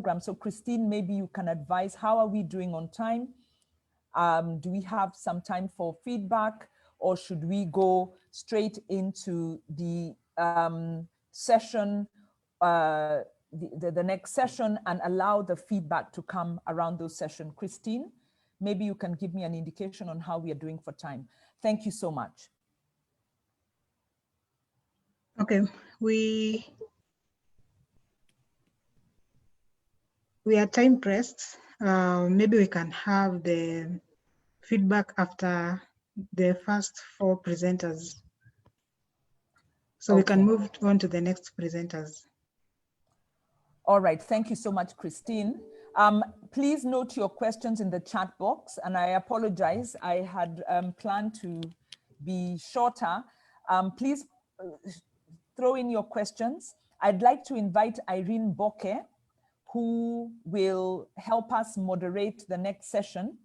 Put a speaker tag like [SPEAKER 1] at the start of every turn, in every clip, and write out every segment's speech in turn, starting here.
[SPEAKER 1] program. So Christine, maybe you can advise, how are we doing on time? Do we have some time for feedback, or should we go straight into the session, the next session, and allow the feedback to come around those sessions? Christine, maybe you can give me an indication on how we are doing for time. Thank you so much.
[SPEAKER 2] Okay, we are time pressed. Maybe we can have the feedback after the first 4 presenters. So we can move on to the next presenters.
[SPEAKER 1] All right, thank you so much, Christine. Please note your questions in the chat box, and I apologize, I had planned to be shorter. Please throw in your questions. I'd like to invite Irene Boke, who will help us moderate the next session.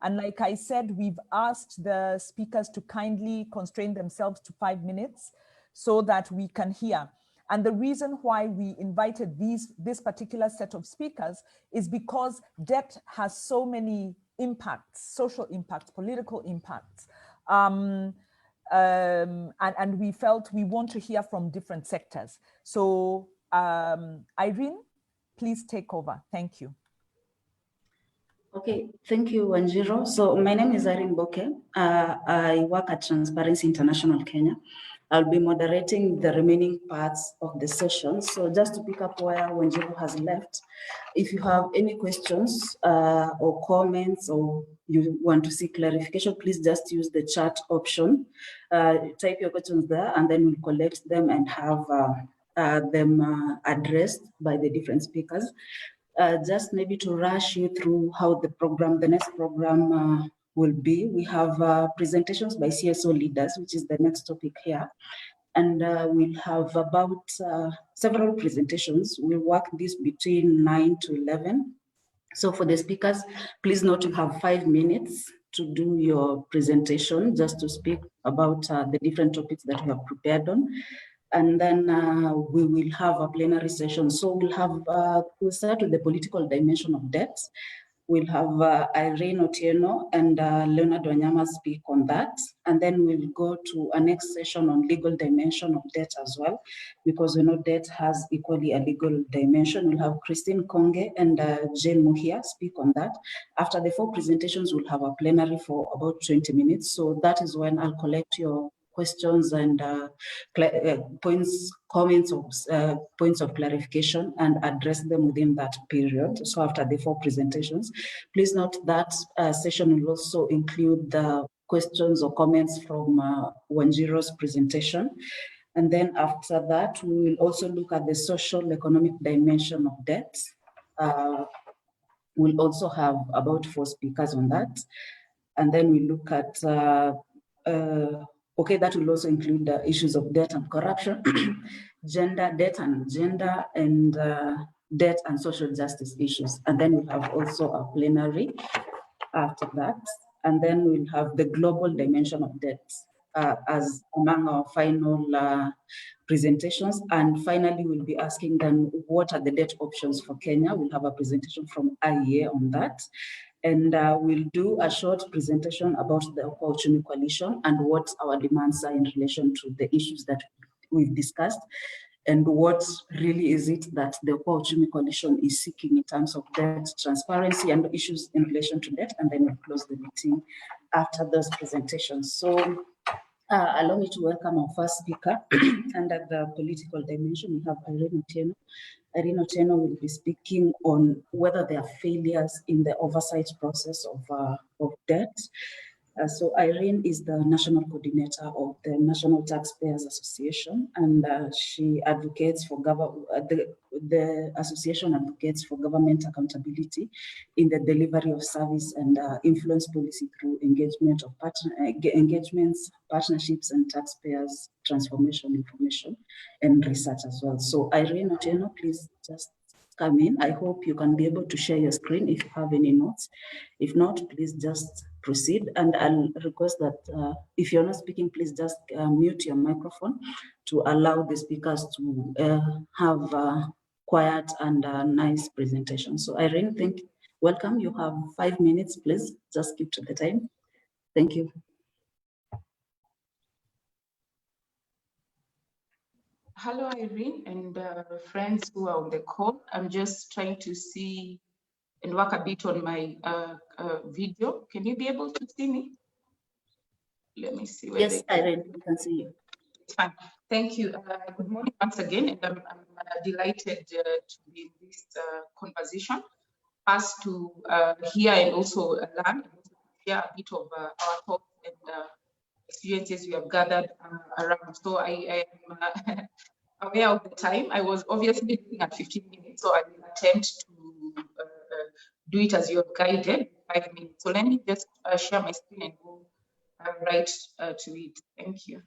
[SPEAKER 1] And like I said, we've asked the speakers to kindly constrain themselves to 5 minutes so that we can hear. And the reason why we invited this particular set of speakers is because debt has so many impacts, social impacts, political impacts. And we felt we want to hear from different sectors. So Irene, please take over. Thank you.
[SPEAKER 3] Okay, thank you, Wanjiro. So my name is Irene Boke. I work at Transparency International Kenya. I'll be moderating the remaining parts of the session. So just to pick up where Wanjiro has left, if you have any questions or comments, or you want to seek clarification, please just use the chat option. Type your questions there, and then we'll collect them and have them addressed by the different speakers. Just maybe to rush you through how the next program will be. We have presentations by CSO leaders, which is the next topic here. And we'll have about several presentations. We'll work this between 9 to 11. So for the speakers, please note you have 5 minutes to do your presentation, just to speak about the different topics that we have prepared on. And then we will have a plenary session. So we'll start with the political dimension of debt. We'll have Irene Otieno and Leonard Wanyama speak on that. And then we'll go to a next session on legal dimension of debt as well, because we know debt has equally a legal dimension. We'll have Christine Konge and Jane Muhia speak on that. After the 4 presentations, we'll have a plenary for about 20 minutes. So that is when I'll collect your questions and comments of points of clarification and address them within that period. So after the 4 presentations, please note that session will also include the questions or comments from Wanjiro's presentation. And then after that, we will also look at the social economic dimension of debt. We'll also have about 4 speakers on that. And then we look at that will also include the issues of debt and corruption, debt and gender, and debt and social justice issues. And then we'll have also a plenary after that. And then we'll have the global dimension of debt as among our final presentations. And finally, we'll be asking them, what are the debt options for Kenya? We'll have a presentation from IEA on that. And we'll do a short presentation about the Okoa Uchumi Coalition and what our demands are in relation to the issues that we've discussed, and what really is it that the Okoa Uchumi Coalition is seeking in terms of debt transparency and issues in relation to debt. And then we'll close the meeting after those presentations. So allow me to welcome our first speaker. Under the political dimension, we have Irene Otieno. Irene Otieno will be speaking on whether there are failures in the oversight process of debt. So Irene is the national coordinator of the National Taxpayers Association, and she advocates for the association advocates for government accountability in the delivery of service and influence policy through engagement of engagements, partnerships, and taxpayers transformation, information, and research as well. So Irene Otieno, please just come in. I hope you can be able to share your screen if you have any notes. If not, please just proceed. And I'll request that if you're not speaking, please just mute your microphone to allow the speakers to have quiet and nice presentation. So Irene, welcome. You have 5 minutes, please. Just keep to the time. Thank you.
[SPEAKER 4] Hello, Irene, and friends who are on the call. I'm just trying to see and work a bit on my video. Can you be able to see me? Let me see.
[SPEAKER 3] Yes, Irene, we can see you.
[SPEAKER 4] It's fine. Thank you. Good morning once again, and I'm delighted to be in this conversation. First to hear and also learn, and also share a bit of our thoughts and experiences we have gathered around. So I am aware of the time. I was obviously looking at 15 minutes, so I will attempt to do it as you have guided, 5 minutes. So let me just share my screen and go right to it. Thank you.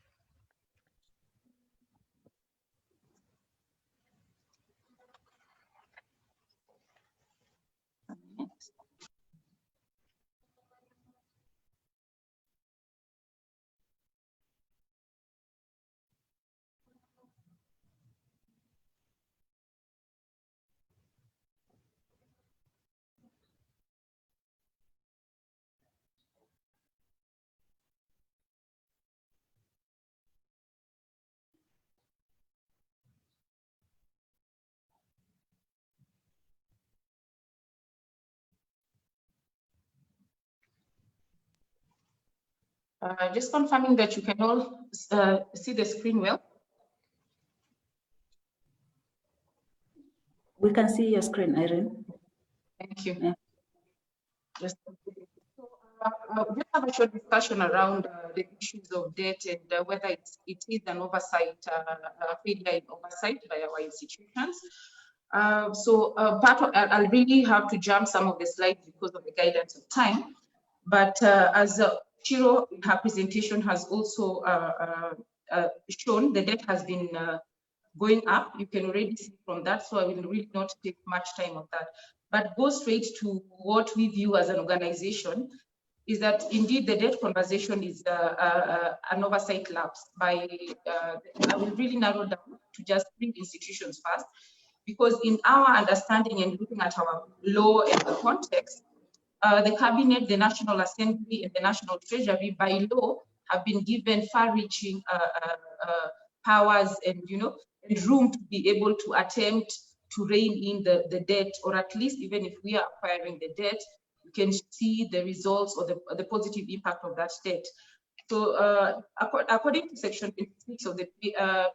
[SPEAKER 4] Just confirming that you can all see the screen well.
[SPEAKER 3] We can see your screen, Irene.
[SPEAKER 4] Thank you.
[SPEAKER 3] Yeah.
[SPEAKER 4] Just just have a short discussion around the issues of debt and whether it is an oversight, failure in oversight by our institutions. I'll really have to jump some of the slides because of the guidance of time. But as Chiro in her presentation has also shown, the debt has been going up. You can already see from that, so I will really not take much time on that. But go straight to what we view as an organization is that indeed the debt conversation is an oversight lapse by, I will really narrow down to just 3 institutions first, because in our understanding and looking at our law and the context, the Cabinet, the National Assembly, and the National Treasury by law have been given far-reaching powers and and room to be able to attempt to rein in the debt, or at least even if we are acquiring the debt, you can see the results or the positive impact of that debt. So according to Section 26 of the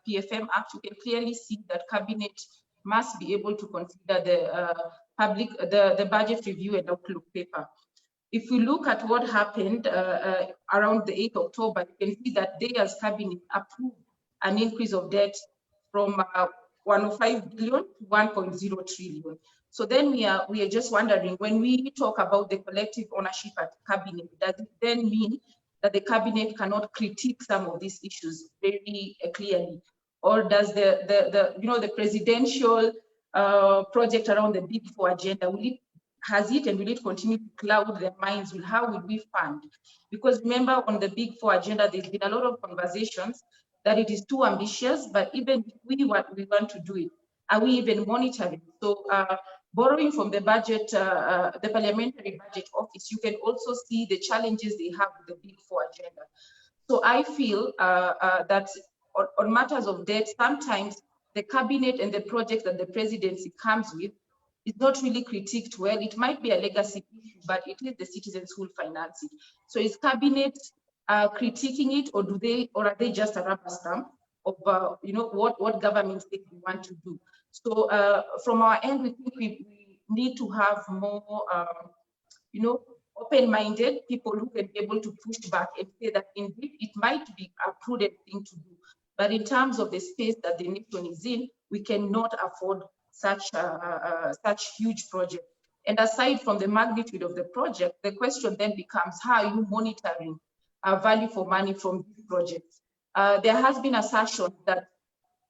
[SPEAKER 4] PFM Act, you can clearly see that Cabinet must be able to consider the budget review and outlook paper. If we look at what happened around the 8th October, you can see that they as Cabinet approved an increase of debt from 105 billion to 1.0 trillion. So then we are just wondering, when we talk about the collective ownership at Cabinet, does it then mean that the Cabinet cannot critique some of these issues very clearly? Or does the presidential project around the Big Four agenda, will it continue to cloud their minds with how will we fund? Because remember, on the Big Four agenda, there's been a lot of conversations that it is too ambitious, but even if we want to do it, are we even monitoring? So borrowing from the budget, the Parliamentary Budget Office, you can also see the challenges they have with the Big Four agenda. So I feel that on matters of debt, sometimes the Cabinet and the project that the presidency comes with is not really critiqued well. It might be a legacy issue, but it is the citizens who will finance it. So is Cabinet critiquing it, or are they just a rubber stamp of what governments think we want to do? So from our end, we think we need to have more open-minded people who can be able to push back and say that indeed it might be a prudent thing to do, but in terms of the space that the nation is in, we cannot afford such huge project. And aside from the magnitude of the project, the question then becomes, how are you monitoring value for money from these projects? There has been assertion that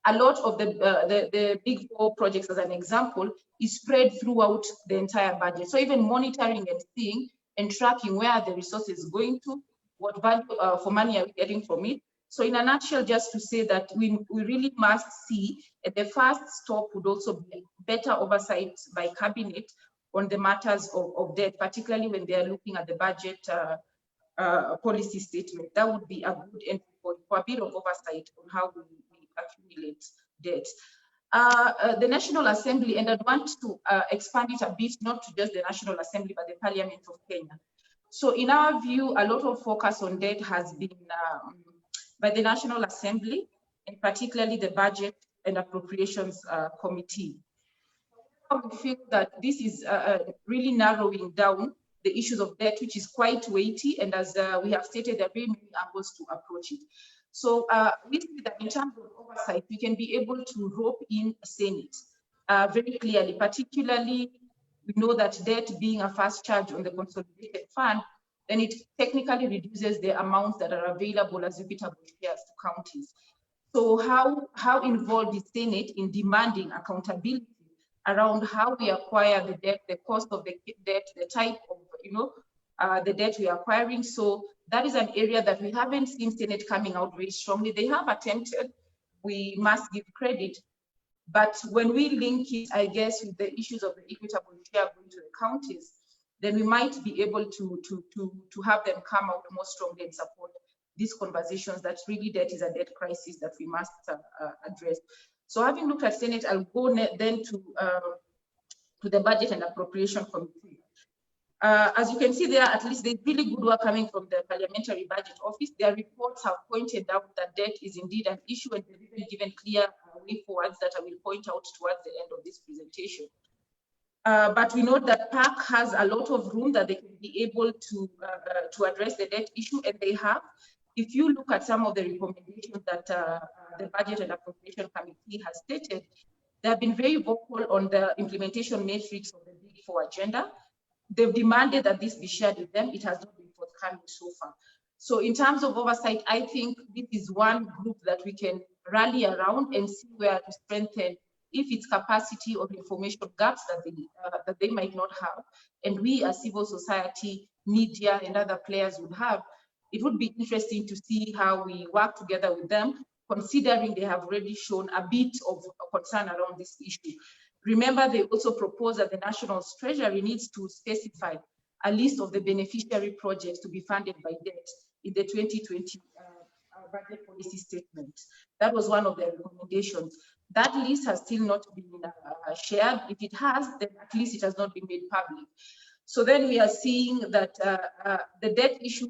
[SPEAKER 4] a lot of the Big Four projects, as an example, is spread throughout the entire budget. So even monitoring and seeing and tracking where are the resources going to, what value for money are we getting from it, So in a nutshell, just to say that we really must see, the first stop would also be better oversight by cabinet on the matters of debt, particularly when they are looking at the budget policy statement. That would be a good entry point for a bit of oversight on how we accumulate debt. The National Assembly, and I'd want to expand it a bit, not to just the National Assembly, but the Parliament of Kenya. So in our view, a lot of focus on debt has been by the National Assembly, and particularly the Budget and Appropriations Committee. We feel that this is really narrowing down the issues of debt, which is quite weighty, and as we have stated, there are very many angles to approach it. So we see that in terms of oversight, we can be able to rope in Senate very clearly. Particularly, we know that debt being a fast charge on the consolidated fund, then it technically reduces the amounts that are available as equitable shares to counties. So how involved is Senate in demanding accountability around how we acquire the debt, the cost of the debt, the type of the debt we are acquiring? So that is an area that we haven't seen Senate coming out very strongly. They have attempted, we must give credit, but when we link it, I guess, with the issues of the equitable share going to the counties, then we might be able to have them come out more strongly and support these conversations that really debt is a debt crisis that we must address. So having looked at Senate, I'll go then to the Budget and Appropriation Committee. As you can see there, at least there's really good work coming from the Parliamentary Budget Office. Their reports have pointed out that debt is indeed an issue, and they've even given clear way forwards that I will point out towards the end of this presentation. But we know that PAC has a lot of room that they can be able to address the debt issue, and they have. If you look at some of the recommendations that the Budget and Appropriation Committee has stated, they have been very vocal on the implementation matrix of the Big Four agenda. They've demanded that this be shared with them. It has not been forthcoming so far. So in terms of oversight, I think this is one group that we can rally around and see where to strengthen, if it's capacity or information gaps that they might not have, and we as civil society, media, and other players would have. It would be interesting to see how we work together with them, considering they have already shown a bit of concern around this issue. Remember, they also propose that the National Treasury needs to specify a list of the beneficiary projects to be funded by debt in the 2020 budget policy statement. That was one of their recommendations. That list has still not been shared. If it has, then at least it has not been made public. So then we are seeing that the debt issue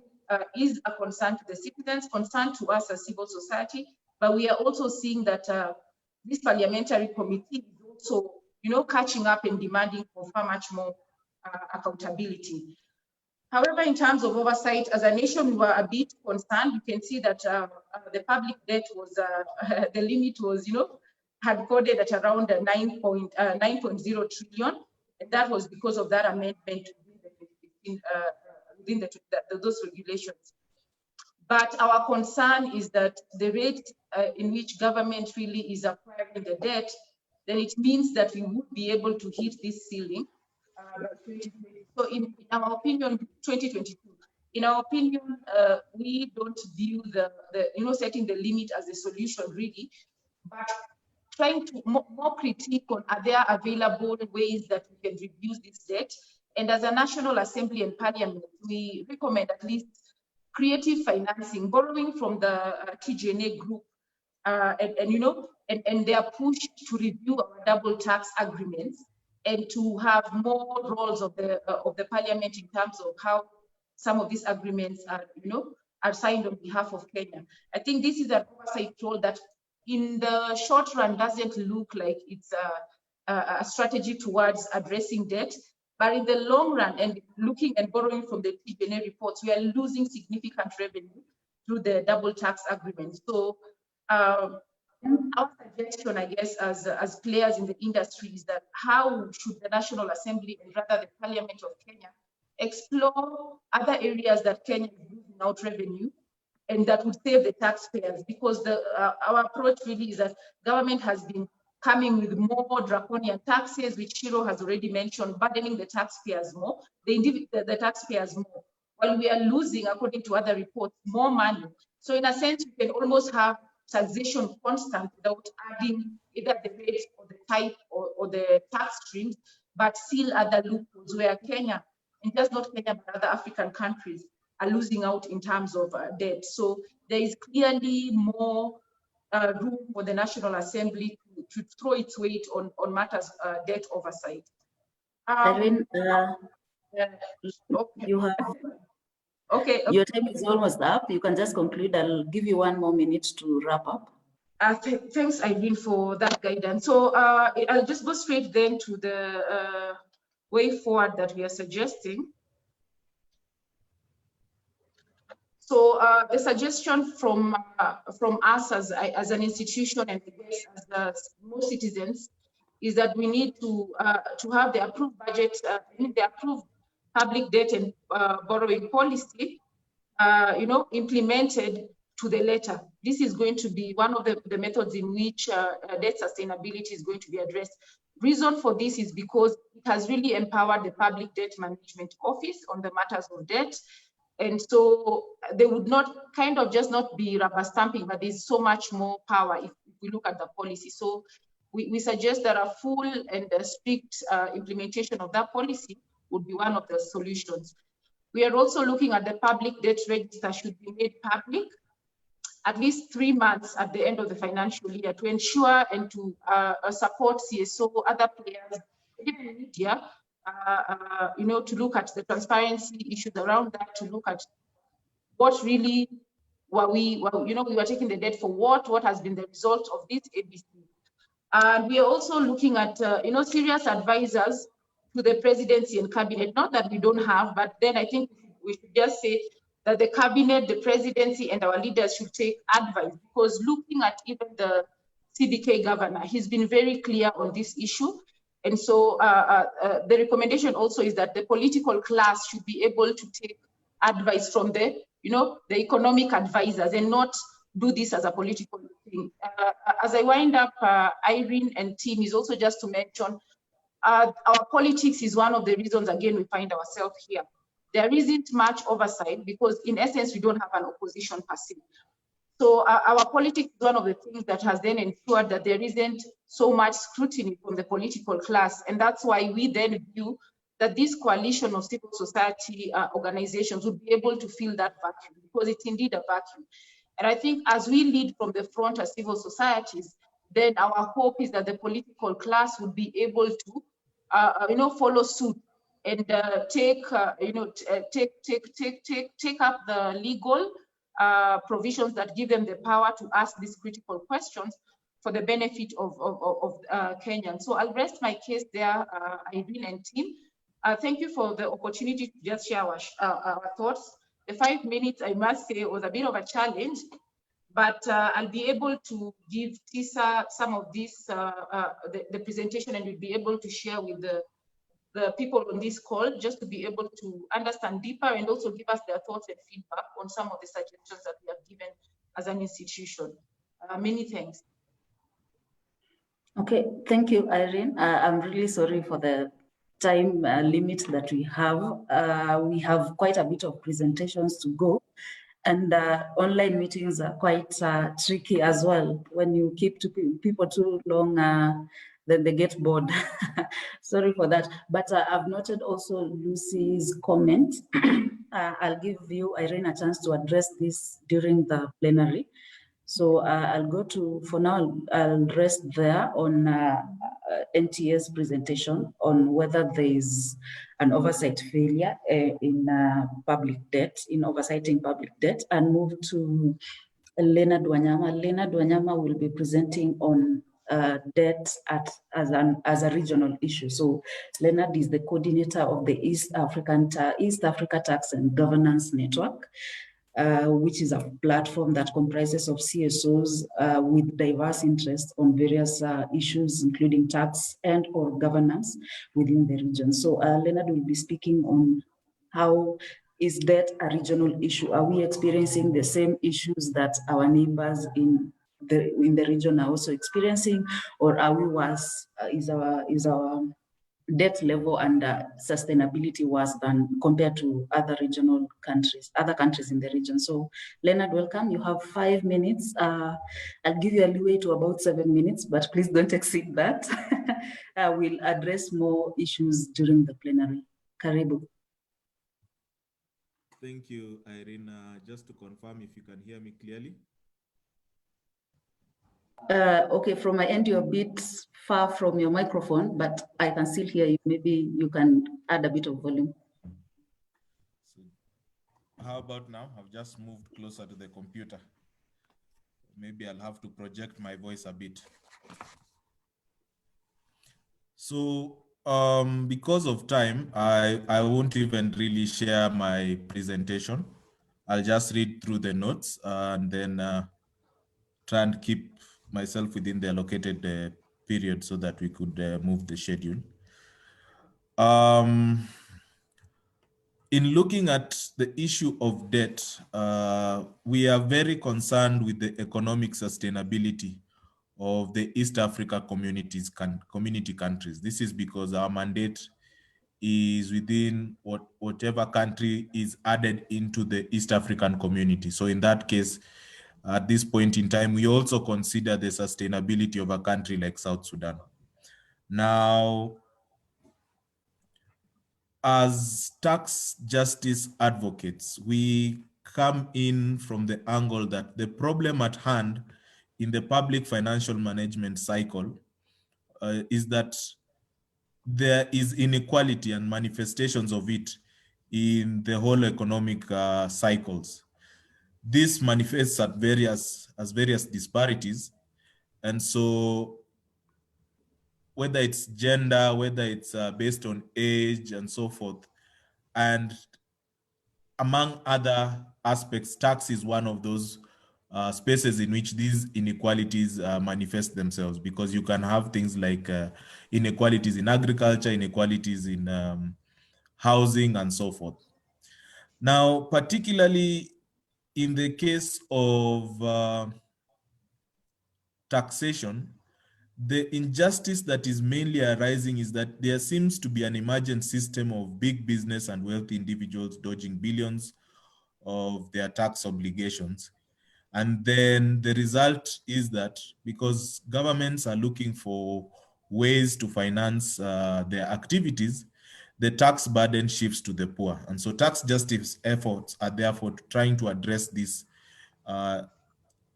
[SPEAKER 4] is a concern to the citizens, concern to us as civil society, but we are also seeing that this parliamentary committee is also, catching up and demanding for far much more accountability. However, in terms of oversight, as a nation, we were a bit concerned. You can see that the public debt was, the limit was, had coded at around 9.0 trillion, and that was because of that amendment within those regulations. But our concern is that the rate in which government really is acquiring the debt, then it means that we would be able to hit this ceiling. So in our opinion, 2022, in our opinion, we don't view the setting the limit as a solution really, but trying to more critique on are there available ways that we can reduce this debt. And as a National Assembly and Parliament, we recommend at least creative financing, borrowing from the TGNA group, and their push to review our double tax agreements and to have more roles of the Parliament in terms of how some of these agreements are signed on behalf of Kenya. I think this is an oversight role that in the short run doesn't look like it's a strategy towards addressing debt, but in the long run, and looking and borrowing from the TGNA reports, we are losing significant revenue through the double tax agreement. So our suggestion, I guess, as players in the industry is that how should the National Assembly and rather the Parliament of Kenya explore other areas that Kenya is losing out revenue and that would save the taxpayers, because our approach really is that government has been coming with more draconian taxes, which Shiro has already mentioned, burdening the taxpayers more, the taxpayers more, while we are losing, according to other reports, more money So in a sense, you can almost have taxation constant without adding either the rates or the type or the tax streams, but still other loopholes where Kenya, and just not Kenya, but other African countries are losing out in terms of debt. So there is clearly more room for the National Assembly to throw its weight on matters debt oversight.
[SPEAKER 3] Irene,
[SPEAKER 4] Okay.
[SPEAKER 3] you have,
[SPEAKER 4] okay.
[SPEAKER 3] Your time is almost up. You can just conclude. I'll give you 1 more minute to wrap up.
[SPEAKER 4] Thanks, Irene, for that guidance. So I'll just go straight then to the way forward that we are suggesting. So the suggestion from us as an institution and as most citizens is that we need to have the approved budget, the approved public debt and borrowing policy, implemented to the letter. This is going to be one of the methods in which debt sustainability is going to be addressed. Reason for this is because it has really empowered the Public Debt Management Office on the matters of debt. And so they would not just not be rubber stamping, but there's so much more power if we look at the policy. So we suggest that a full and a strict implementation of that policy would be one of the solutions. We are also looking at the public debt register should be made public at least 3 months at the end of the financial year to ensure and to support CSO, other players, even media, to look at the transparency issues around that, to look at what really we were taking the debt for what has been the result of this ABC. And we are also looking at, serious advisors to the presidency and cabinet, not that we don't have, but then I think we should just say that the cabinet, the presidency, and our leaders should take advice, because looking at even the CBK governor, he's been very clear on this issue. And so the recommendation also is that the political class should be able to take advice from the economic advisors and not do this as a political thing. As I wind up, Irene and team, is also just to mention, our politics is one of the reasons, again, we find ourselves here. There isn't much oversight because, in essence, we don't have an opposition per se. So our politics is one of the things that has then ensured that there isn't so much scrutiny from the political class. And that's why we then view that this coalition of civil society organizations would be able to fill that vacuum, because it's indeed a vacuum. And I think as we lead from the front as civil societies, then our hope is that the political class would be able to, follow suit and take up the legal provisions that give them the power to ask these critical questions for the benefit of Kenyans. So I'll rest my case there, Irene and team. Thank you for the opportunity to just share our thoughts. The 5 minutes, I must say, was a bit of a challenge, but I'll be able to give Tisa some of this, the presentation, and we'll be able to share with the people on this call, just to be able to understand deeper and also give us their thoughts and feedback on some of the suggestions that we have given as an institution. Many thanks.
[SPEAKER 3] Okay, thank you, Irene. I'm really sorry for the time limit that we have. We have quite a bit of presentations to go, and online meetings are quite tricky as well. When you keep people too long, then they get bored. Sorry for that. But I've noted also Lucy's comment. I'll give you, Irene, a chance to address this during the plenary. So I'll go to, for now, I'll rest there on NTA's presentation on whether there is an oversight failure in public debt, in oversighting public debt, and move to Leonard Wanyama. Leonard Wanyama will be presenting on debt as a regional issue. So Leonard is the coordinator of the East Africa Tax and Governance Network, which is a platform that comprises of CSOs with diverse interests on various issues, including tax and or governance within the region. So Leonard will be speaking on how is debt a regional issue? Are we experiencing the same issues that our neighbors in the region are also experiencing, or are we worse? Is our debt level and sustainability worse than compared to other regional countries, other countries in the region. So Leonard, welcome. You have 5 minutes. I'll give you a leeway to about 7 minutes, but please don't exceed that. We'll address more issues during the plenary. Karibu.
[SPEAKER 5] Thank you, Irene. Just to confirm if you can hear me clearly.
[SPEAKER 3] Okay, from my end, you're a bit far from your microphone, but I can still hear you. Maybe you can add a bit of volume.
[SPEAKER 5] So how about now? I've just moved closer to the computer. Maybe I'll have to project my voice a bit. So because of time, I won't even really share my presentation. I'll just read through the notes and then try and keep myself within the allocated period so that we could move the schedule. In looking at the issue of debt, we are very concerned with the economic sustainability of the East Africa community countries. This is because our mandate is within whatever country is added into the East African community. So in that case, at this point in time, we also consider the sustainability of a country like South Sudan. Now, as tax justice advocates, we come in from the angle that the problem at hand in the public financial management cycle is that there is inequality and manifestations of it in the whole economic cycles. This manifests at various disparities. And so whether it's gender, whether it's based on age and so forth, and among other aspects, tax is one of those spaces in which these inequalities manifest themselves, because you can have things like inequalities in agriculture, inequalities in housing, and so forth. Now, particularly in the case of taxation, the injustice that is mainly arising is that there seems to be an emergent system of big business and wealthy individuals dodging billions of their tax obligations. And then the result is that because governments are looking for ways to finance their activities, the tax burden shifts to the poor. And so tax justice efforts are therefore trying to address these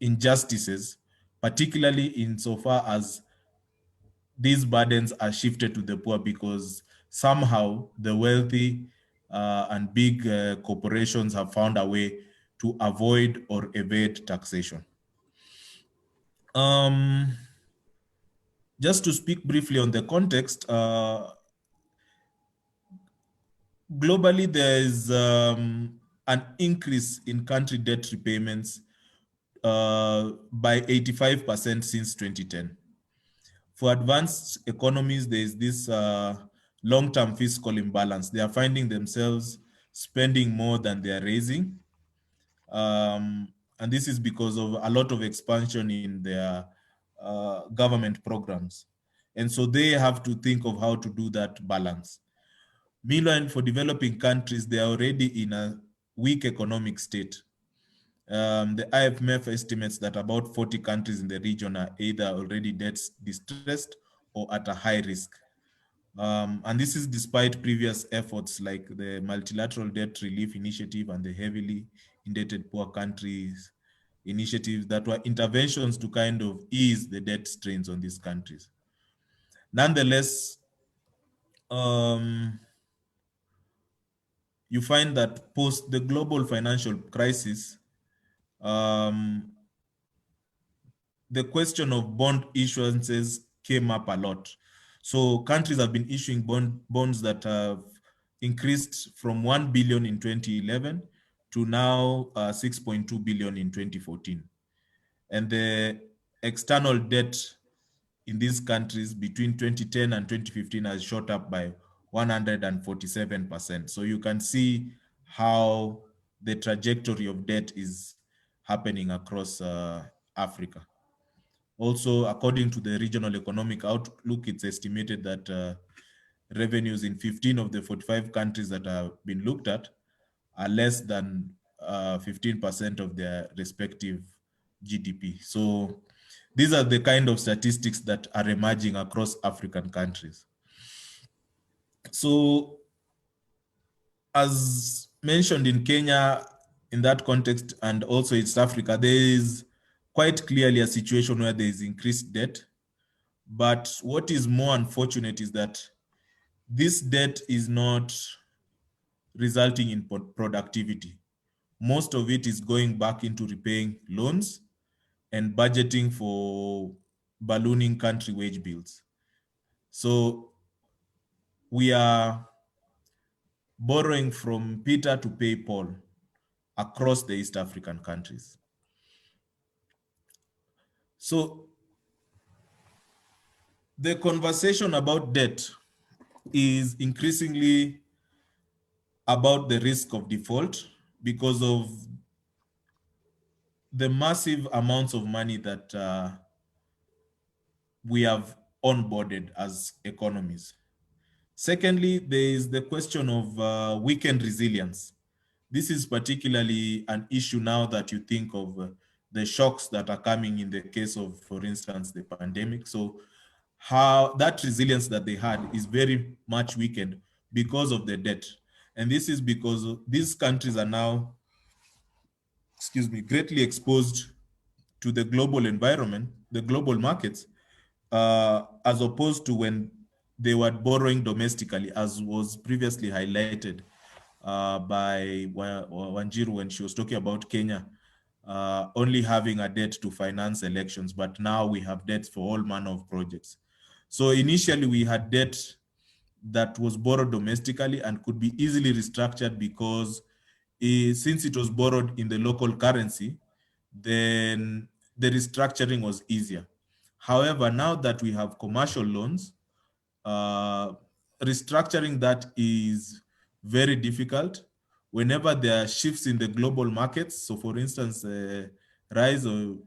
[SPEAKER 5] injustices, particularly insofar as these burdens are shifted to the poor, because somehow the wealthy and big corporations have found a way to avoid or evade taxation. Just to speak briefly on the context, globally there is an increase in country debt repayments by 85% since 2010. For advanced economies, there is this long-term fiscal imbalance. They are finding themselves spending more than they are raising. And this is because of a lot of expansion in their government programs. And so they have to think of how to do that balance. Meanwhile, for developing countries, they are already in a weak economic state. The IMF estimates that about 40 countries in the region are either already debt distressed or at a high risk. And this is despite previous efforts like the Multilateral Debt Relief Initiative and the Heavily Indebted Poor Countries initiatives that were interventions to kind of ease the debt strains on these countries. Nonetheless, you find that post the global financial crisis, the question of bond issuances came up a lot. So countries have been issuing bonds that have increased from 1 billion in 2011 to now 6.2 billion in 2014. And the external debt in these countries between 2010 and 2015 has shot up by 147%. So you can see how the trajectory of debt is happening across Africa. Also, according to the Regional Economic Outlook, it's estimated that revenues in 15 of the 45 countries that have been looked at are less than 15% of their respective GDP. So these are the kind of statistics that are emerging across African countries. So as mentioned in Kenya, in that context, and also East Africa, there is quite clearly a situation where there is increased debt. But what is more unfortunate is that this debt is not resulting in productivity. Most of it is going back into repaying loans and budgeting for ballooning country wage bills. So we are borrowing from Peter to pay Paul across the East African countries. So the conversation about debt is increasingly about the risk of default because of the massive amounts of money that we have onboarded as economies. Secondly, there is the question of weakened resilience. This is particularly an issue now that you think of the shocks that are coming in the case of, for instance, the pandemic. So how that resilience that they had is very much weakened because of the debt. And this is because these countries are now, greatly exposed to the global environment, the global markets, as opposed to when they were borrowing domestically, as was previously highlighted by Wanjiru when she was talking about Kenya only having a debt to finance elections, but now we have debts for all manner of projects. So initially we had debt that was borrowed domestically and could be easily restructured because since it was borrowed in the local currency, then the restructuring was easier. However, now that we have commercial loans, restructuring that is very difficult whenever there are shifts in the global markets. So for instance, rise or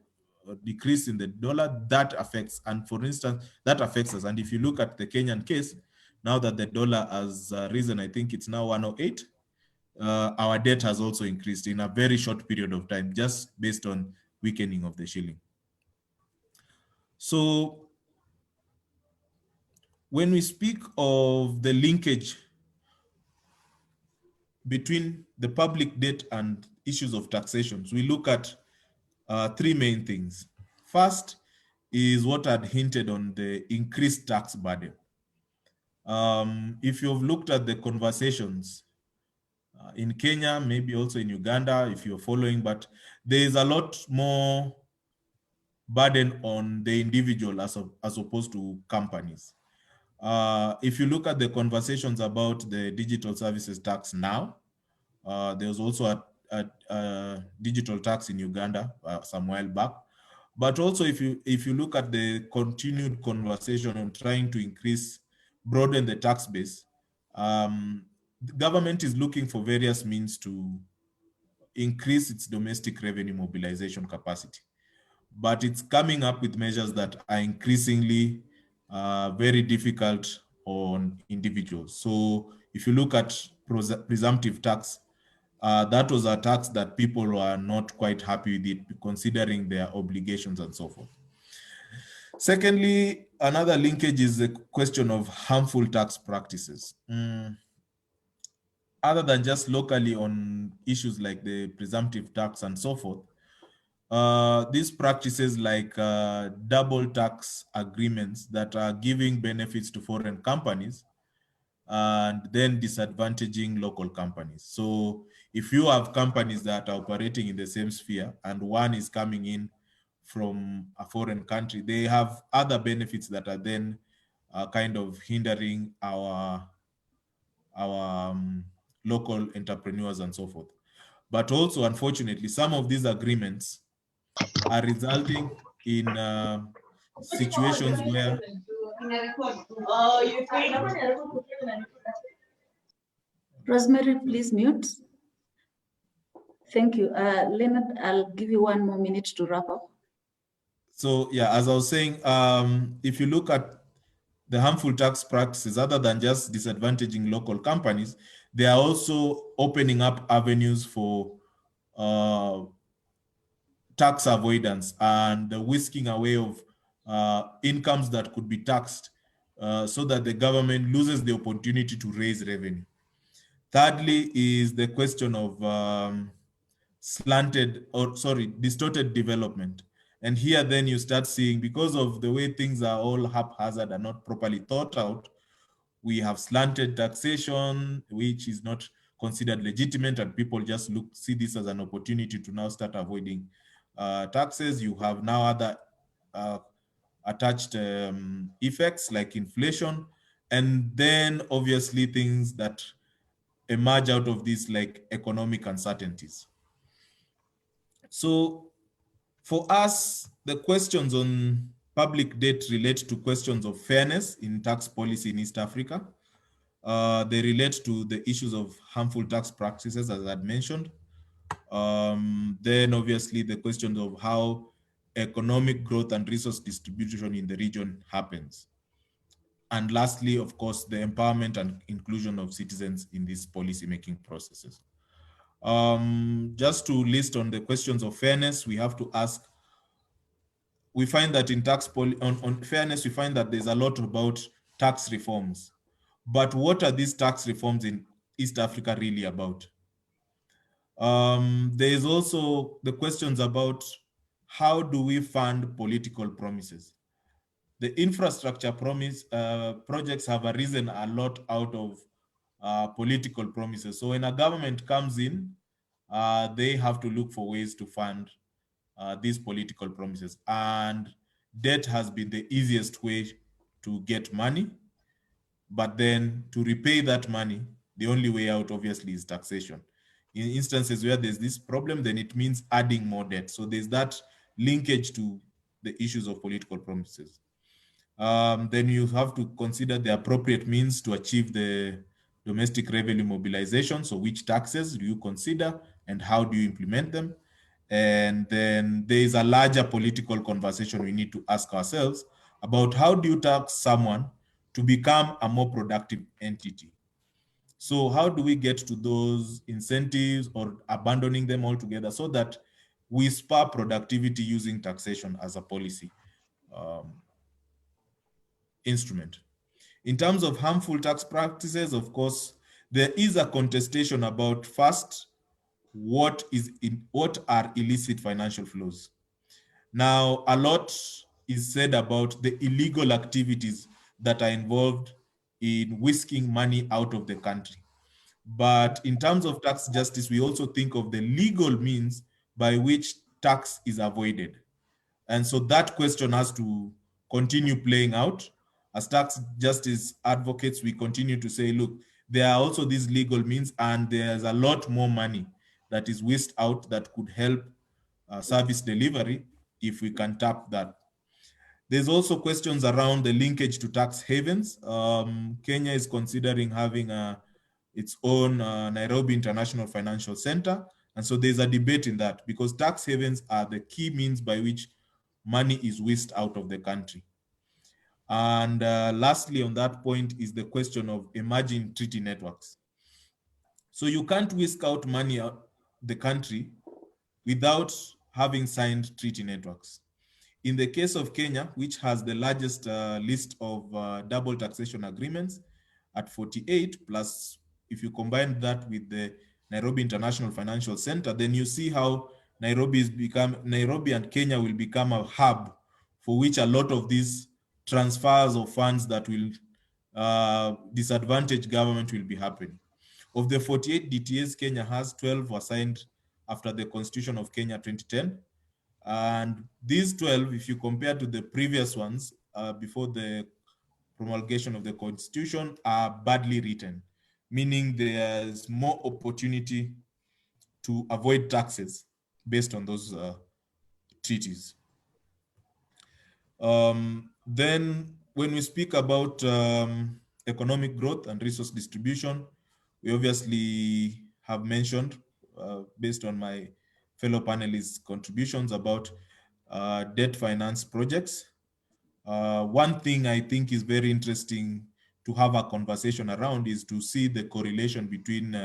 [SPEAKER 5] decrease in the dollar, that affects, and for instance, that affects us. And if you look at the Kenyan case, now that the dollar has risen, I think it's now 108, our debt has also increased in a very short period of time, just based on weakening of the shilling. So when we speak of the linkage between the public debt and issues of taxations, we look at three main things. First is what I'd hinted on, the increased tax burden. If you've looked at the conversations in Kenya, maybe also in Uganda, if you're following, but there is a lot more burden on the individual as opposed to companies. If you look at the conversations about the digital services tax now, there was also a digital tax in Uganda some while back. But also if you look at the continued conversation on trying to broaden the tax base, the government is looking for various means to increase its domestic revenue mobilization capacity. But it's coming up with measures that are increasingly very difficult on individuals. So if you look at presumptive tax, that was a tax that people were not quite happy with it, considering their obligations and so forth. Secondly, another linkage is the question of harmful tax practices. Other than just locally on issues like the presumptive tax and so forth, these practices like double tax agreements that are giving benefits to foreign companies and then disadvantaging local companies. So if you have companies that are operating in the same sphere and one is coming in from a foreign country, they have other benefits that are then kind of hindering our local entrepreneurs and so forth. But also, unfortunately, some of these agreements are resulting in situations where
[SPEAKER 3] Rosemary, please mute. Thank you. Leonard, I'll give you 1 more minute to wrap up.
[SPEAKER 5] So yeah, as I was saying, if you look at the harmful tax practices, other than just disadvantaging local companies, they are also opening up avenues for tax avoidance and the whisking away of incomes that could be taxed so that the government loses the opportunity to raise revenue. Thirdly is the question of distorted development. And here then you start seeing, because of the way things are all haphazard and not properly thought out, we have slanted taxation, which is not considered legitimate, and people just see this as an opportunity to now start avoiding taxes. You have now other attached effects like inflation, and then obviously things that emerge out of this like economic uncertainties. So for us, the questions on public debt relate to questions of fairness in tax policy in East Africa. They relate to the issues of harmful tax practices, as I had mentioned. Then obviously the questions of how economic growth and resource distribution in the region happens. And lastly, of course, the empowerment and inclusion of citizens in these policy-making processes. Just to list on the questions of fairness, we have to ask, we find that in on fairness, we find that there's a lot about tax reforms. But what are these tax reforms in East Africa really about? There is also the questions about how do we fund political promises? The infrastructure projects have arisen a lot out of political promises. So when a government comes in, they have to look for ways to fund these political promises. And debt has been the easiest way to get money. But then to repay that money, the only way out obviously is taxation. In instances where there's this problem, then it means adding more debt. So there's that linkage to the issues of political promises. Then you have to consider the appropriate means to achieve the domestic revenue mobilization. So which taxes do you consider and how do you implement them? And then there is a larger political conversation we need to ask ourselves about how do you tax someone to become a more productive entity? So how do we get to those incentives or abandoning them altogether so that we spur productivity using taxation as a policy instrument? In terms of harmful tax practices, of course, there is a contestation about first, what are illicit financial flows? Now, a lot is said about the illegal activities that are involved in whisking money out of the country. But in terms of tax justice, we also think of the legal means by which tax is avoided. And so that question has to continue playing out. As tax justice advocates, we continue to say, look, there are also these legal means, and there's a lot more money that is whisked out that could help service delivery if we can tap that. There's also questions around the linkage to tax havens. Kenya is considering having its own Nairobi International Financial Center. And so there's a debate in that because tax havens are the key means by which money is whisked out of the country. And lastly, on that point is the question of emerging treaty networks. So you can't whisk out money out the country without having signed treaty networks. In the case of Kenya, which has the largest list of double taxation agreements at 48, plus if you combine that with the Nairobi International Financial Center, then you see how Nairobi and Kenya will become a hub for which a lot of these transfers of funds that will disadvantage government will be happening. Of the 48 DTAs Kenya has, 12 were signed after the Constitution of Kenya 2010. And these 12, if you compare to the previous ones before the promulgation of the Constitution, are badly written, meaning there's more opportunity to avoid taxes based on those treaties. Then when we speak about economic growth and resource distribution, we obviously have mentioned, based on my fellow panelists' contributions, about debt finance projects. One thing I think is very interesting to have a conversation around is to see the correlation between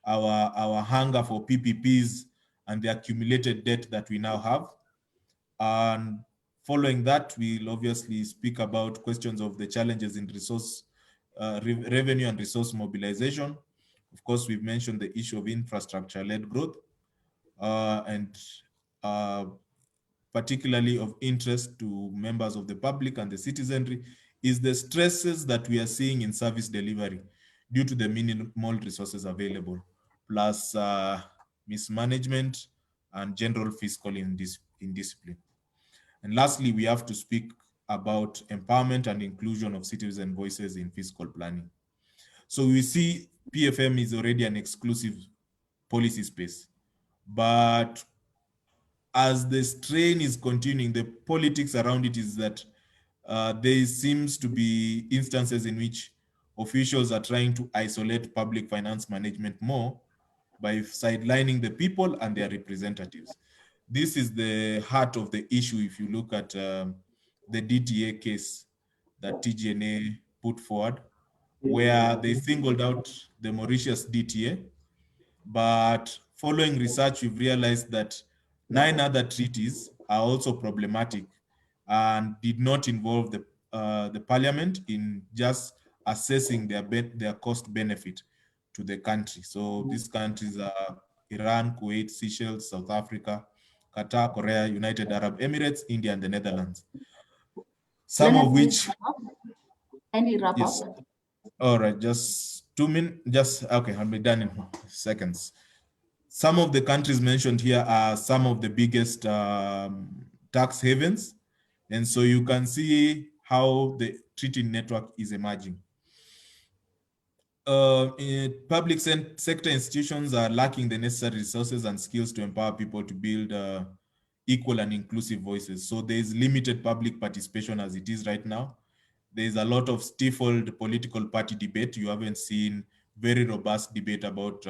[SPEAKER 5] our hunger for PPPs and the accumulated debt that we now have. And following that, we'll obviously speak about questions of the challenges in resource revenue and resource mobilization. Of course, we've mentioned the issue of infrastructure-led growth, and particularly of interest to members of the public and the citizenry is the stresses that we are seeing in service delivery due to the minimal resources available, plus mismanagement and general fiscal indiscipline. And lastly, we have to speak about empowerment and inclusion of citizen voices in fiscal planning. So we see PFM is already an exclusive policy space, but as the strain is continuing, the politics around it is that there seems to be instances in which officials are trying to isolate public finance management more by sidelining the people and their representatives. This is the heart of the issue if you look at the DTA case that TGNA put forward, where they singled out the Mauritius DTA, but following research, we've realized that 9 other treaties are also problematic and did not involve the parliament in just assessing their cost benefit to the country. So these countries are Iran, Kuwait, Seychelles, South Africa, Qatar, Korea, United Arab Emirates, India, and the Netherlands. Some of which...
[SPEAKER 3] Any wrap
[SPEAKER 5] yes.
[SPEAKER 3] up?
[SPEAKER 5] All right, just 2 minutes, okay, I'll be done in seconds. Some of the countries mentioned here are some of the biggest tax havens. And so you can see how the treaty network is emerging. Public sector institutions are lacking the necessary resources and skills to empower people to build equal and inclusive voices. So there's limited public participation as it is right now. There's a lot of stifled political party debate. You haven't seen very robust debate about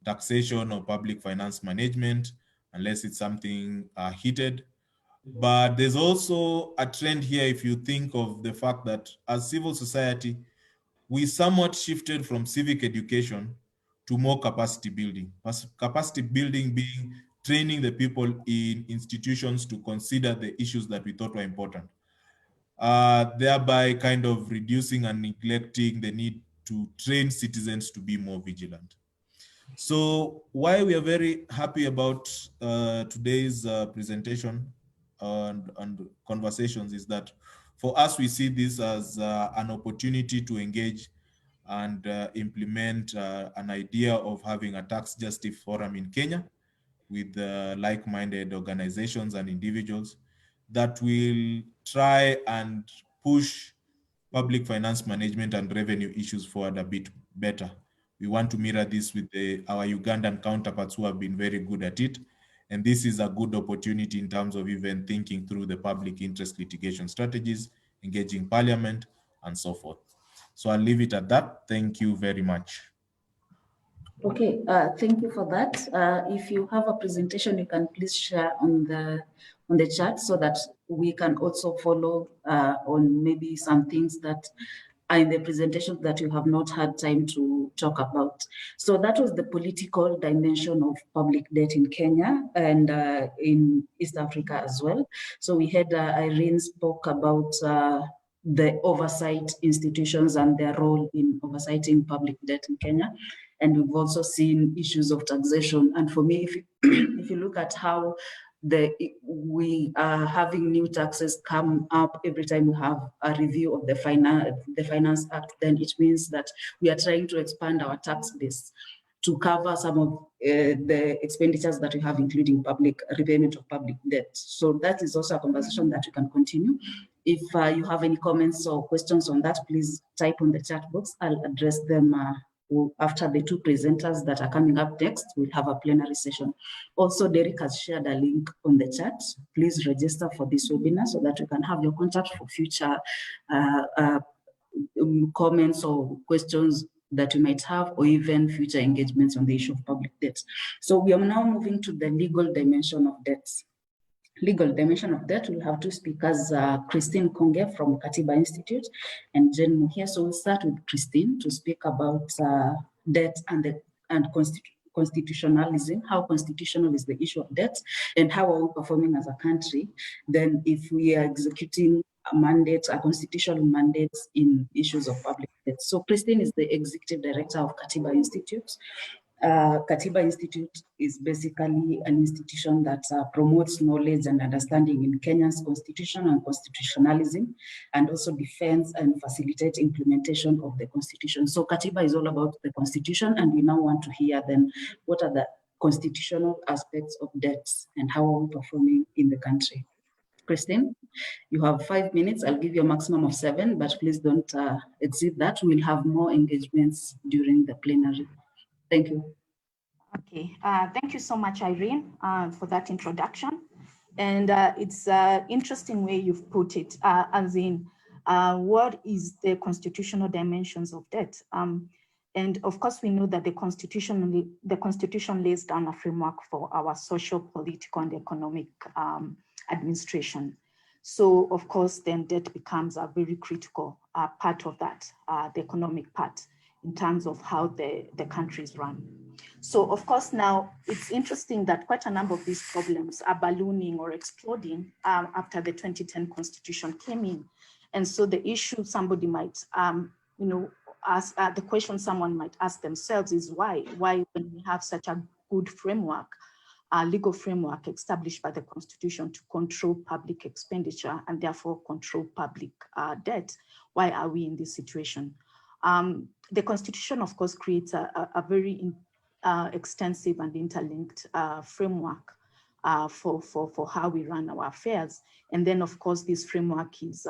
[SPEAKER 5] taxation or public finance management, unless it's something heated. But there's also a trend here if you think of the fact that as civil society, we somewhat shifted from civic education to more capacity building. Capacity building being training the people in institutions to consider the issues that we thought were important, thereby kind of reducing and neglecting the need to train citizens to be more vigilant. So why we are very happy about today's presentation and conversations is that for us, we see this as an opportunity to engage and implement an idea of having a tax justice forum in Kenya with like-minded organizations and individuals that will try and push public finance management and revenue issues forward a bit better. We want to mirror this with our Ugandan counterparts who have been very good at it. And this is a good opportunity in terms of even thinking through the public interest litigation strategies, engaging parliament, and so forth. So I'll leave it at that. Thank you very much.
[SPEAKER 3] Okay, thank you for that. If you have a presentation, you can please share on the chat so that we can also follow on maybe some things that are in the presentation that you have not had time to talk about. So that was the political dimension of public debt in Kenya and in East Africa as well. So we had Irene spoke about the oversight institutions and their role in oversighting public debt in Kenya. And we've also seen issues of taxation. And for me, if you look at how we are having new taxes come up every time we have a review of the Finance Act, then it means that we are trying to expand our tax base to cover some of the expenditures that we have, including public repayment of public debt. So that is also a conversation that we can continue. If you have any comments or questions on that, please type on the chat box. I'll address them after the two presenters that are coming up next. We'll have a plenary session. Also, Derek has shared a link on the chat. Please register for this webinar so that you can have your contact for future comments or questions that you might have, or even future engagements on the issue of public debt. So we are now moving to the legal dimension of debts. legal dimension of debt, we'll have two speakers, Christine Konge from Katiba Institute and Jen Muhia. So we'll start with Christine to speak about debt and constitutionalism, how constitutional is the issue of debt, and how are we performing as a country. Then if we are executing mandates, constitutional mandates in issues of public debt. So Christine is the executive director of Katiba Institute. Katiba Institute is basically an institution that promotes knowledge and understanding in Kenya's constitution and constitutionalism, and also defends and facilitates implementation of the constitution. So Katiba is all about the constitution, and we now want to hear then what are the constitutional aspects of debts and how are we performing in the country. Christine, you have 5 minutes. I'll give you a maximum of 7, but please don't exceed that. We'll have more engagements during the plenary. Thank you.
[SPEAKER 6] Okay, thank you so much, Irene, for that introduction. And it's an interesting way you've put it, as in what is the constitutional dimensions of debt? And of course, we know that the Constitution lays down a framework for our social, political, and economic administration. So of course, then debt becomes a very critical part of that, the economic part, in terms of how the country is run. So of course, now it's interesting that quite a number of these problems are ballooning or exploding after the 2010 Constitution came in. And so the issue somebody might, ask, the question someone might ask themselves is why when we have such a good framework, legal framework established by the Constitution to control public expenditure and therefore control public debt, why are we in this situation? The Constitution, of course, creates a very extensive and interlinked framework for how we run our affairs. And then, of course, this framework is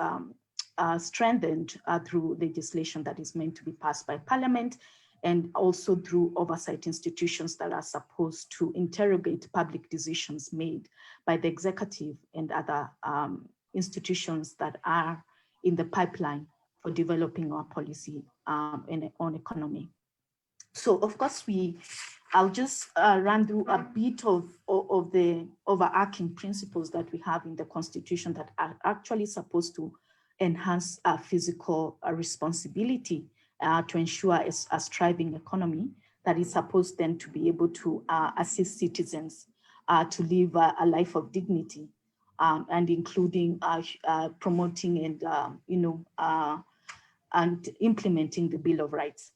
[SPEAKER 6] strengthened through legislation that is meant to be passed by Parliament, and also through oversight institutions that are supposed to interrogate public decisions made by the executive and other institutions that are in the pipeline for developing our policy on economy. So of course, I'll just run through a bit of the overarching principles that we have in the Constitution that are actually supposed to enhance physical responsibility to ensure a thriving economy that is supposed then to be able to assist citizens to live a life of dignity, and including promoting and implementing the Bill of Rights,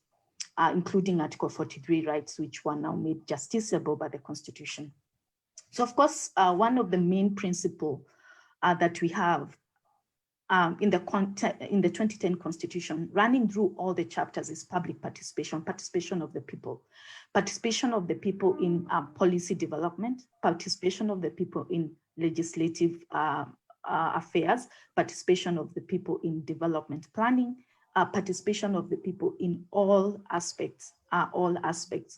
[SPEAKER 6] including Article 43 rights, which were now made justiciable by the Constitution. So of course, one of the main principles that we have in the 2010 Constitution, running through all the chapters, is public participation of the people in policy development, participation of the people in legislative affairs, participation of the people in development planning, participation of the people in all aspects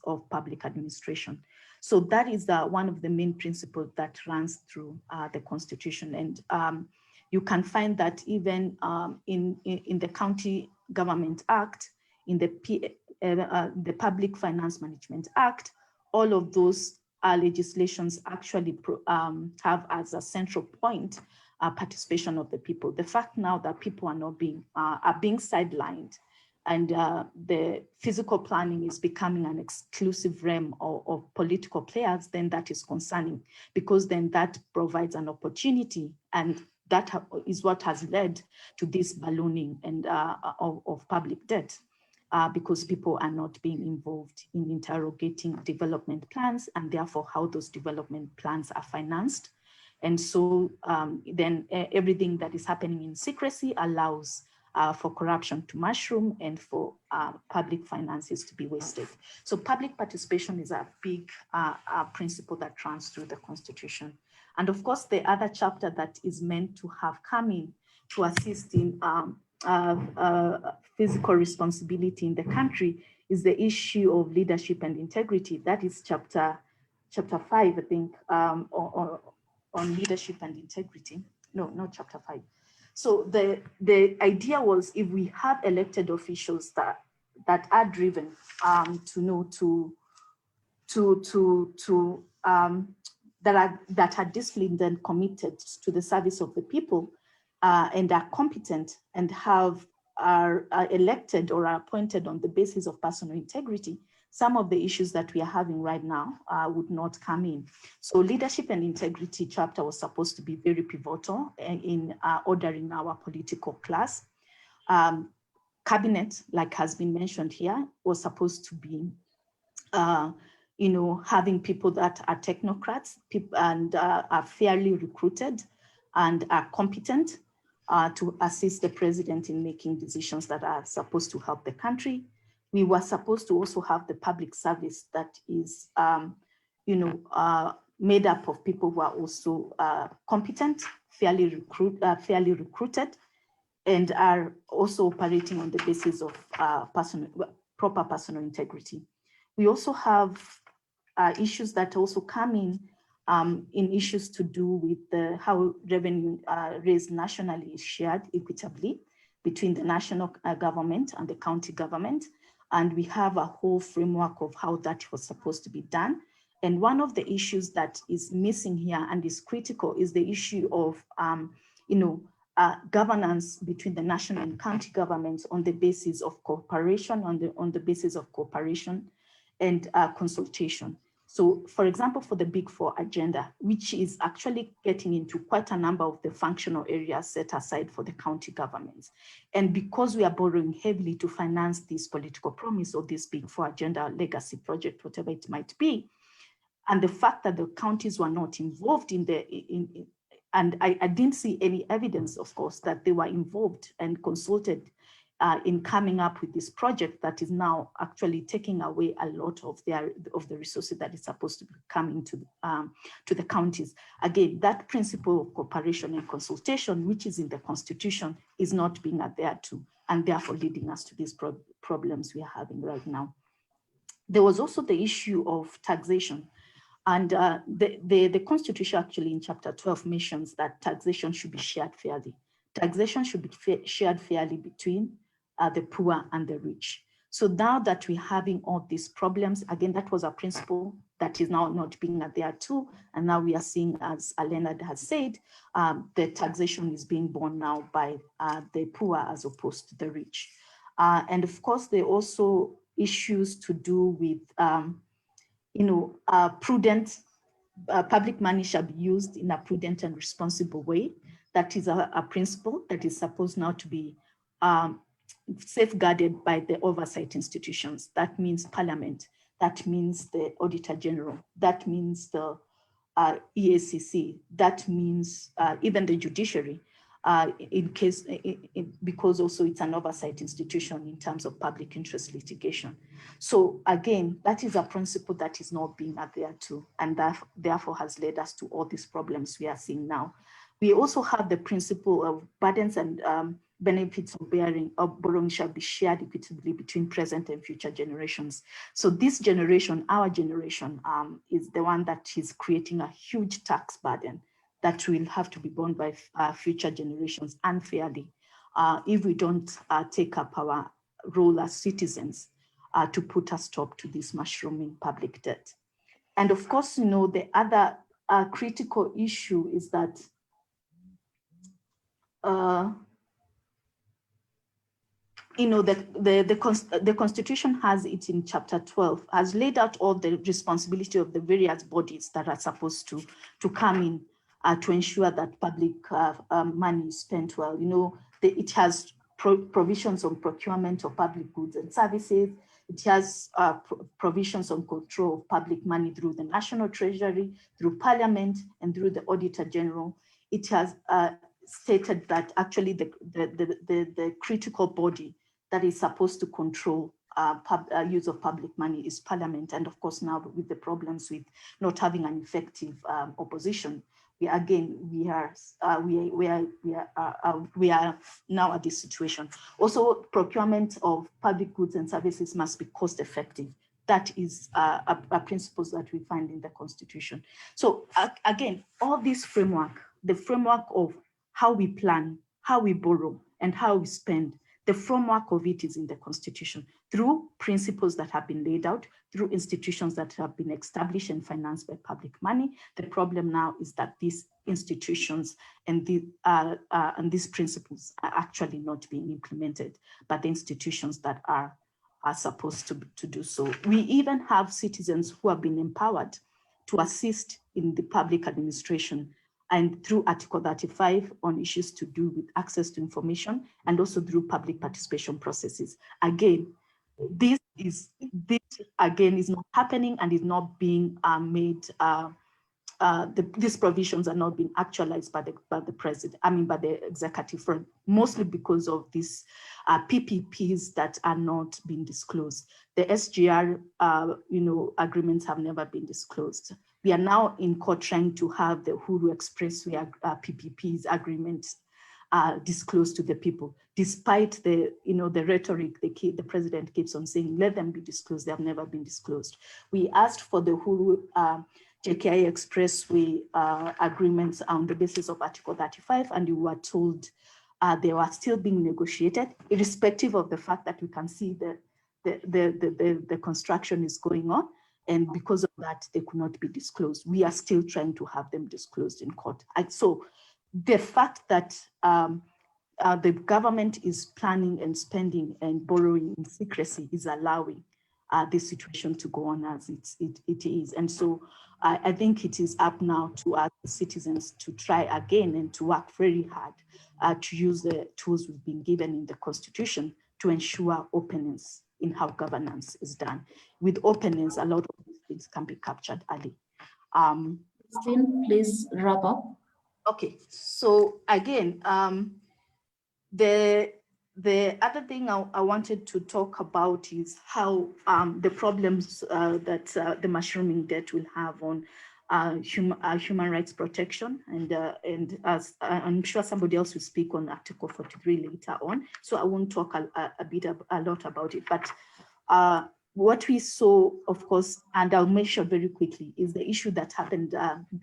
[SPEAKER 6] of public administration. So that is one of the main principles that runs through the Constitution. And you can find that even in the County Government Act, in the Public Finance Management Act, all of those legislations actually have as a central point participation of the people. The fact now that people are not being sidelined, and the physical planning is becoming an exclusive realm of political players, then that is concerning, because then that provides an opportunity, and that is what has led to this ballooning and of public debt, because people are not being involved in interrogating development plans, and therefore how those development plans are financed. And so then everything that is happening in secrecy allows for corruption to mushroom and for public finances to be wasted. So public participation is a big principle that runs through the Constitution. And of course, the other chapter that is meant to have come in to assist in physical responsibility in the country is the issue of leadership and integrity. That is chapter 5, I think, on leadership and integrity. No, not chapter 5. So the idea was, if we have elected officials that are that are disciplined and committed to the service of the people, and are competent and are elected or are appointed on the basis of personal integrity, some of the issues that we are having right now would not come in. So leadership and integrity chapter was supposed to be very pivotal in ordering our political class. Cabinet, like has been mentioned here, was supposed to be having people that are technocrats and are fairly recruited and are competent to assist the president in making decisions that are supposed to help the country. We were supposed to also have the public service that is, made up of people who are also competent, fairly recruited, and are also operating on the basis of proper personal integrity. We also have issues that also come in issues to do with how revenue raised nationally is shared equitably between the national government and the county government. And we have a whole framework of how that was supposed to be done. And one of the issues that is missing here and is critical is the issue of, governance between the national and county governments on the basis of cooperation, on the basis of cooperation and consultation. So, for example, for the Big Four agenda, which is actually getting into quite a number of the functional areas set aside for the county governments. And because we are borrowing heavily to finance this political promise or this Big Four agenda legacy project, whatever it might be, and the fact that the counties were not involved and I didn't see any evidence, of course, that they were involved and consulted in coming up with this project that is now actually taking away a lot of the resources that is supposed to be coming to the counties. Again, that principle of cooperation and consultation, which is in the Constitution, is not being adhered to, and therefore leading us to these problems we are having right now. There was also the issue of taxation. And the Constitution actually in chapter 12 mentions that taxation should be shared fairly. Taxation should be shared fairly between the poor and the rich. So now that we're having all these problems, again, that was a principle that is now not being adhered to. And now we are seeing, as Leonard has said, the taxation is being borne now by the poor as opposed to the rich. And of course, there are also issues to do with prudent, public money shall be used in a prudent and responsible way. That is a principle that is supposed now to be safeguarded by the oversight institutions. That means Parliament, that means the Auditor General, that means the EACC, that means even the judiciary, because also it's an oversight institution in terms of public interest litigation. So again, that is a principle that is not being adhered to, and that therefore has led us to all these problems we are seeing now. We also have the principle of burdens and benefits of borrowing shall be shared equitably between present and future generations. So this generation, our generation, is the one that is creating a huge tax burden that will have to be borne by future generations unfairly if we don't take up our role as citizens to put a stop to this mushrooming public debt. And of course, the other critical issue is that the Constitution has it in chapter 12, has laid out all the responsibility of the various bodies that are supposed to come in to ensure that public money is spent well. It has provisions on procurement of public goods and services. It has provisions on control of public money through the National Treasury, through Parliament, and through the Auditor General. It has stated that actually the critical body that is supposed to control use of public money is Parliament. And of course, now with the problems with not having an effective opposition, we are now at this situation. Also, procurement of public goods and services must be cost effective. That is a principle that we find in the Constitution. So again, all this framework, the framework of how we plan, how we borrow, and how we spend, the framework of it is in the Constitution through principles that have been laid out, through institutions that have been established and financed by public money. The problem now is that these institutions and these principles are actually not being implemented by the institutions that are supposed to do so. We even have citizens who have been empowered to assist in the public administration and through Article 35 on issues to do with access to information and also through public participation processes. Again, this again is not happening and is not being made. These provisions are not being actualized by the president. I mean, by the executive front, mostly because of these PPPs that are not being disclosed. The SGR, agreements have never been disclosed. We are now in court trying to have the Huru Expressway PPPs agreements disclosed to the people, despite the rhetoric the president keeps on saying, let them be disclosed. They have never been disclosed. We asked for the Huru JKI Expressway agreements on the basis of Article 35, and we were told they were still being negotiated, irrespective of the fact that we can see the construction is going on. And because of that, they could not be disclosed. We are still trying to have them disclosed in court. And so the fact that the government is planning and spending and borrowing in secrecy is allowing this situation to go on as it is. And so I think it is up now to our citizens to try again and to work very hard to use the tools we've been given in the Constitution to ensure openness in how governance is done. With openness, a lot of these things can be captured early.
[SPEAKER 3] Christine, please wrap up.
[SPEAKER 6] Okay, so again, the other thing I wanted to talk about is how the problems that the mushrooming debt will have on human rights protection, and as I'm sure somebody else will speak on Article 43 later on, so I won't talk a lot about it. But what we saw, of course, and I'll mention very quickly, is the issue that happened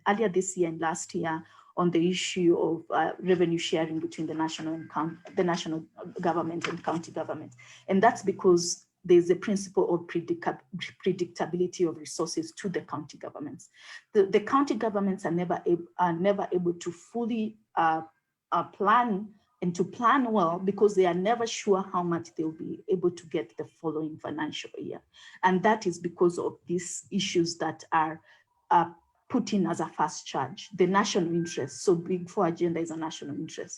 [SPEAKER 6] earlier this year and last year on the issue of revenue sharing between the national government and county government. And that's because there's a principle of predictability of resources to the county governments. The county governments are never able to fully plan and to plan well, because they are never sure how much they'll be able to get the following financial year. And that is because of these issues that are put in as a first charge, the national interest. So Big 4 agenda is a national interest.